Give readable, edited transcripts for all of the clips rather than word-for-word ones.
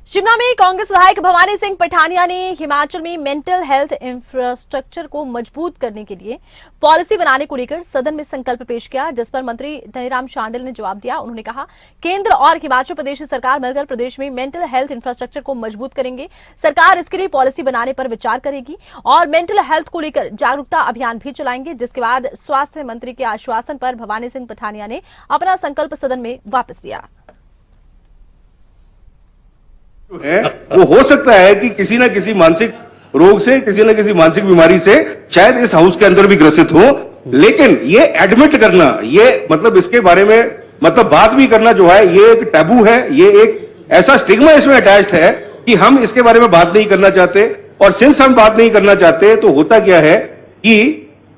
शिमला में कांग्रेस विधायक भवानी सिंह पठानिया ने हिमाचल में मेंटल हेल्थ इंफ्रास्ट्रक्चर को मजबूत करने के लिए पॉलिसी बनाने को लेकर सदन में संकल्प पेश किया, जिस पर मंत्री धनीराम शांडिल ने जवाब दिया। उन्होंने कहा, केंद्र और हिमाचल प्रदेश सरकार मिलकर प्रदेश में मेंटल हेल्थ इंफ्रास्ट्रक्चर को मजबूत करेंगे। सरकार इसके लिए पॉलिसी बनाने पर विचार करेगी और मेंटल हेल्थ को लेकर जागरूकता अभियान भी चलाएंगे। जिसके बाद स्वास्थ्य मंत्री के आश्वासन पर भवानी सिंह पठानिया ने अपना संकल्प सदन में वापस लिया। है वो हो सकता है कि किसी ना किसी मानसिक रोग से, किसी ना किसी मानसिक बीमारी से शायद इस हाउस के अंदर भी ग्रसित हो, लेकिन ये एडमिट करना, ये मतलब इसके बारे में मतलब बात भी करना जो है ये एक टैबू है, ये एक ऐसा स्टिग्मा इसमें अटैच्ड है कि हम इसके बारे में बात नहीं करना चाहते। और सिंस हम बात नहीं करना चाहते तो होता क्या है कि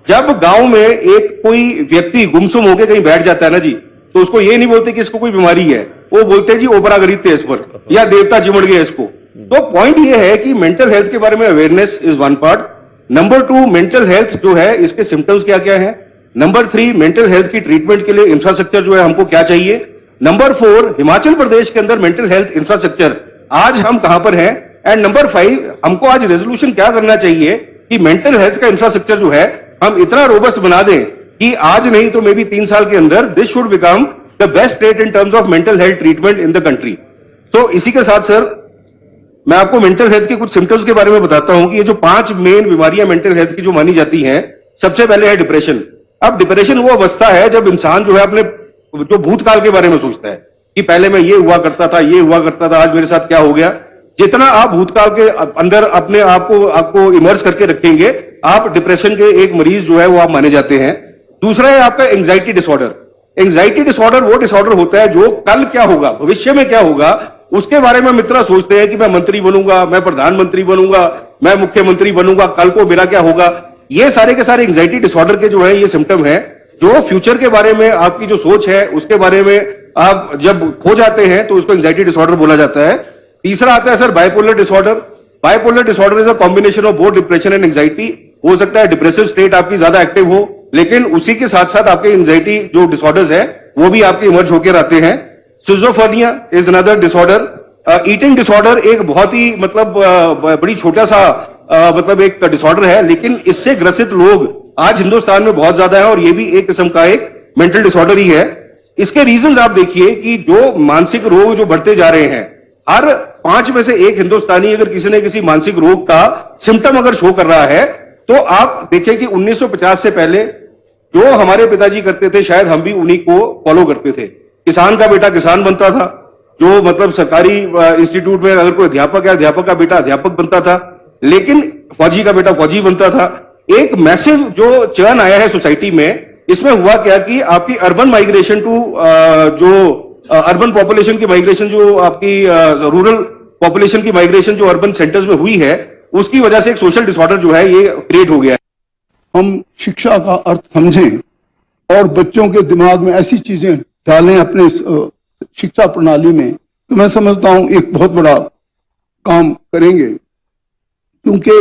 जब गांव में एक कोई व्यक्ति गुमसुम होकर कहीं बैठ जाता है ना जी, तो उसको ये नहीं बोलते कि इसको कोई बीमारी है, वो बोलते हैं जी ओपरा खरीदते इस पर या देवता चिमड़ गए इसको। तो पॉइंट ये है कि मेंटल हेल्थ के बारे में awareness is one part. Number 2, mental health जो है इसके सिम्टम्स क्या क्या है। नंबर 3, मेंटल हेल्थ की ट्रीटमेंट के लिए इंफ्रास्ट्रक्चर जो है हमको क्या चाहिए। नंबर 4, हिमाचल प्रदेश के अंदर मेंटल हेल्थ इंफ्रास्ट्रक्चर आज हम कहां पर हैं। एंड नंबर 5, हमको आज रेजोल्यूशन क्या करना चाहिए कि मेंटल हेल्थ का इंफ्रास्ट्रक्चर जो है हम इतना रोबस्ट बना दें कि आज नहीं तो मे बी 3 साल के अंदर this should become the best state in terms of mental health treatment in the country. तो इसी के साथ सर मैं आपको मेंटल हेल्थ के कुछ सिम्टम्स के बारे में बताता हूं कि ये जो 5 मेन बीमारियां मेंटल हेल्थ की जो मानी जाती हैं, सबसे पहले है डिप्रेशन। अब डिप्रेशन वो अवस्था है जब इंसान जो है अपने जो भूतकाल के बारे में सोचता है कि पहले मैं ये हुआ करता था, ये हुआ करता था, आज मेरे साथ क्या हो गया। जितना आप भूतकाल के अंदर अपने आपको इमर्स करके रखेंगे, आप डिप्रेशन के एक मरीज जो है वो आप माने जाते हैं। दूसरा है आपका एंग्जाइटी डिसऑर्डर। एंग्जाइटी डिसऑर्डर वो डिसऑर्डर होता है जो कल क्या होगा, भविष्य में क्या होगा, उसके बारे में मित्र सोचते हैं कि मैं मंत्री बनूंगा, मैं प्रधानमंत्री बनूंगा, मैं मुख्यमंत्री बनूंगा, कल को मेरा क्या होगा। ये सारे के सारे एंग्जाइटी डिसऑर्डर के जो है ये सिम्टम है, जो फ्यूचर के बारे में आपकी जो सोच है उसके बारे में आप जब खो जाते हैं तो उसको एंग्जाइटी डिसऑर्डर बोला जाता है। तीसरा आता है sir bipolar disorder. Bipolar disorder is a combination of both depression and anxiety. हो सकता है डिप्रेसिव स्टेट आपकी ज्यादा एक्टिव हो, लेकिन उसी के साथ साथ आपके एंग्जाइटी जो डिसऑर्डर्स है वो भी आपके इमर्ज होकर आते हैं। Schizophrenia is another disorder. Eating disorder एक बहुत ही मतलब बड़ी छोटा सा मतलब एक डिसऑर्डर है, लेकिन इससे ग्रसित लोग आज हिंदुस्तान में बहुत ज्यादा है और ये भी एक किस्म का एक मेंटल डिसऑर्डर ही है। इसके रीजंस आप देखिए कि जो मानसिक रोग जो बढ़ते जा रहे हैं, हर 5 में से 1 हिंदुस्तानी अगर किसी न किसी मानसिक रोग का सिम्टम अगर शो कर रहा है, तो आप देखिए कि 1950 से पहले जो हमारे पिताजी करते थे शायद हम भी उन्हीं को फॉलो करते थे। किसान का बेटा किसान बनता था, जो मतलब सरकारी इंस्टीट्यूट में अगर कोई अध्यापक है, अध्यापक का बेटा अध्यापक बनता था, लेकिन फौजी का बेटा फौजी बनता था। एक मैसिव जो चर्न आया है सोसाइटी में, इसमें हुआ क्या कि आपकी अर्बन माइग्रेशन टू जो अर्बन पॉपुलेशन की माइग्रेशन, जो आपकी रूरल पॉपुलेशन की माइग्रेशन जो अर्बन सेंटर्स में हुई है, उसकी वजह से एक सोशल डिसऑर्डर जो है ये क्रिएट हो गया है। हम शिक्षा का अर्थ समझें और बच्चों के दिमाग में ऐसी चीजें डालें अपने शिक्षा प्रणाली में, तो मैं समझता हूं एक बहुत बड़ा काम करेंगे। क्योंकि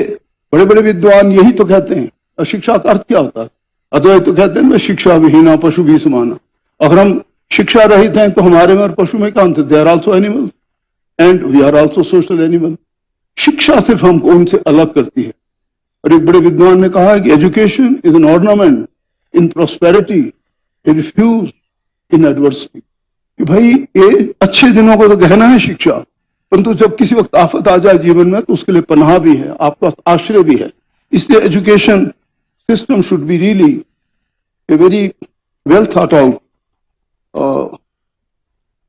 बड़े बड़े विद्वान यही तो कहते हैं, और शिक्षा का अर्थ क्या होता है? अद्वैत तो कहते हैं मैं शिक्षा विहीना पशु भी समाना। अगर हम शिक्षा रहित हैं तो हमारे में और पशु में क्या अंतर? They are also animal and we are also social animal. शिक्षा सिर्फ हमको उनसे अलग करती है। और एक बड़े विद्वान ने कहा है कि education is an ornament in prosperity, A refuge in adversity. कि भाई ये अच्छे दिनों को तो गहना है शिक्षा, परंतु जब किसी वक्त आफत आ जाए जीवन में तो उसके लिए पनाह भी है, आपका आश्रय भी है। इसलिए education system should be really a very well thought out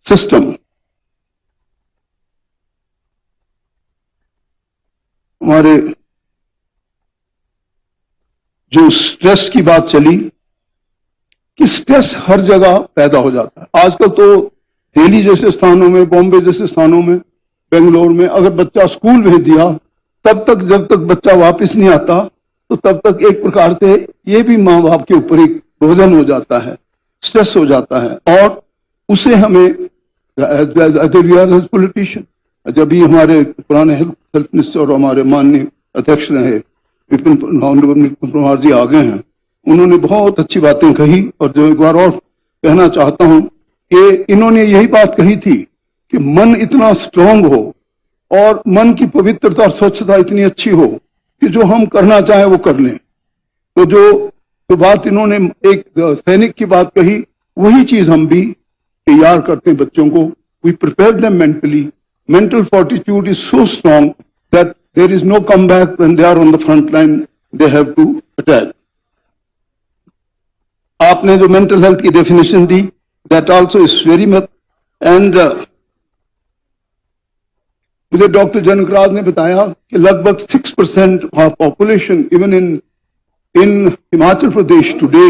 system. हमारे जो स्ट्रेस की बात चली कि स्ट्रेस हर जगह पैदा हो जाता है आजकल। तो दिल्ली जैसे स्थानों में, बॉम्बे जैसे स्थानों में, बेंगलोर में अगर बच्चा स्कूल भेज दिया, तब तक जब तक बच्चा वापस नहीं आता तो तब तक एक प्रकार से ये भी माँ बाप के ऊपर एक बोझन हो जाता है, स्ट्रेस हो जाता है। और उसे हमें पॉलिटिशियन, जब भी हमारे पुराने हेल्थ मिनिस्टर और हमारे माननीय अध्यक्ष रहे विपिन परमार जी आ गए हैं, उन्होंने बहुत अच्छी बातें कही। और जो एक बार और कहना चाहता हूं कि इन्होंने यही बात कही थी कि मन इतना स्ट्रांग हो और मन की पवित्रता और स्वच्छता इतनी अच्छी हो कि जो हम करना चाहें वो कर लें। तो जो बात इन्होंने एक सैनिक की बात कही, वही चीज हम भी तैयार करते हैं बच्चों को। We prepare them mentally. Mental fortitude is so strong that there is no come back when they are on the front line, they have to attack. आपने जो मेंटल हेल्थ की डेफिनेशन दी, that also is very much. And मुझे doctor Janakraj ने बताया कि लगभग 6% of population even in Himachal Pradesh today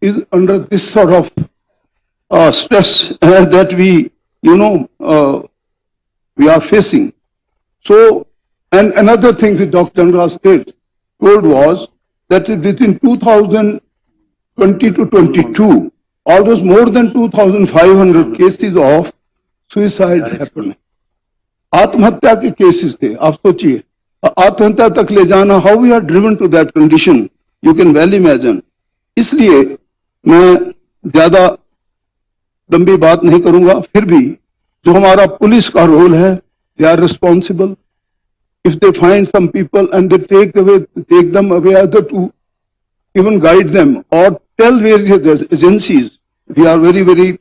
is under this sort of stress that we are facing. So, and another thing that Dr. Janraj told was that within 2020 to 22, almost more than 2,500 cases of suicide happened. आत्महत्या के cases थे। आप सोचिए, आत्महत्या तक ले जाना, how we are driven to that condition, you can well imagine. इसलिए मैं ज्यादा लंबी बात नहीं करूंगा, फिर भी जो हमारा पुलिस का रोल है, they are responsible. If they find some people and they take them away other to even guide them और tell various agencies, we are very very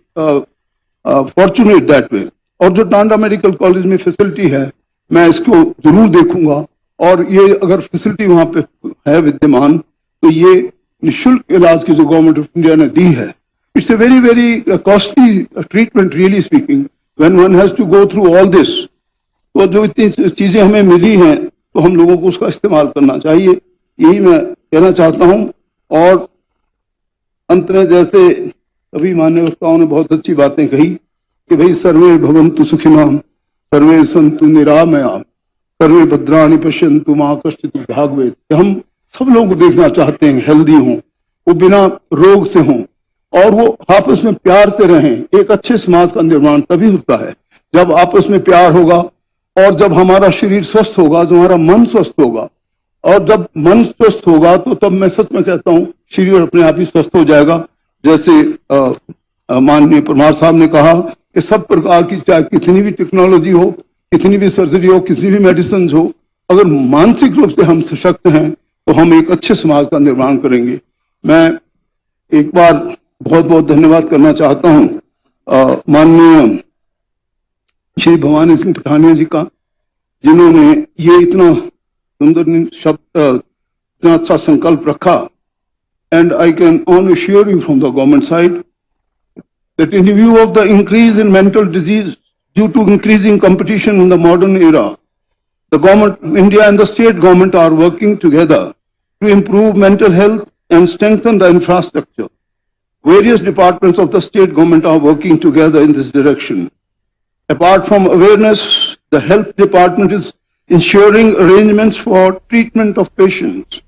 fortunate that way. और जो टांडा मेडिकल कॉलेज में facility है, मैं इसको जरूर देखूंगा, और ये अगर फैसिलिटी वहां पे है विद्यमान, तो ये निःशुल्क इलाज की जो गवर्नमेंट ऑफ इंडिया ने दी है, it's a very very costly treatment really speaking when one has to go through all this. तो जो इतनी चीजें हमें मिली हैं, तो हम लोगों को उसका इस्तेमाल करना चाहिए, यही मैं कहना चाहता हूं। और अंत में, जैसे अभी मान्य वक्ताओं ने बहुत अच्छी बातें कही कि भाई सर्वे भवन्तु सुखिनः, सर्वे सन्तु निरामया, सर्वे भद्राणि पश्यन्तु मा कश्चित् भाग्येत। हम सब लोग देखना चाहते हैं हेल्दी हों, वो बिना रोग से हों, और वो आपस में प्यार से रहें। एक अच्छे समाज का निर्माण तभी होता है जब आपस में प्यार होगा, और जब हमारा शरीर स्वस्थ होगा, जब हमारा मन स्वस्थ होगा, और जब मन स्वस्थ होगा तो तब मैं सच में कहता हूं शरीर अपने आप ही स्वस्थ हो जाएगा। जैसे माननीय परमार साहब ने कहा कि सब प्रकार की, चाहे कितनी भी टेक्नोलॉजी हो, कितनी भी सर्जरी हो, कितनी भी मेडिसिन हो, अगर मानसिक रूप से हम सशक्त हैं तो हम एक अच्छे समाज का निर्माण करेंगे। मैं एक बार बहुत बहुत धन्यवाद करना चाहता हूं माननीय श्री भवानी सिंह पठानिया जी का, जिन्होंने ये इतना सुंदर शब्द, इतना अच्छा संकल्प रखा। And I can only assure you from the government side that in view of the increase in mental disease due to increasing competition in the modern era, the government of India and the state government are working together to improve mental health and strengthen the infrastructure. Various departments of the state government are working together in this direction. Apart from awareness, the health department is ensuring arrangements for treatment of patients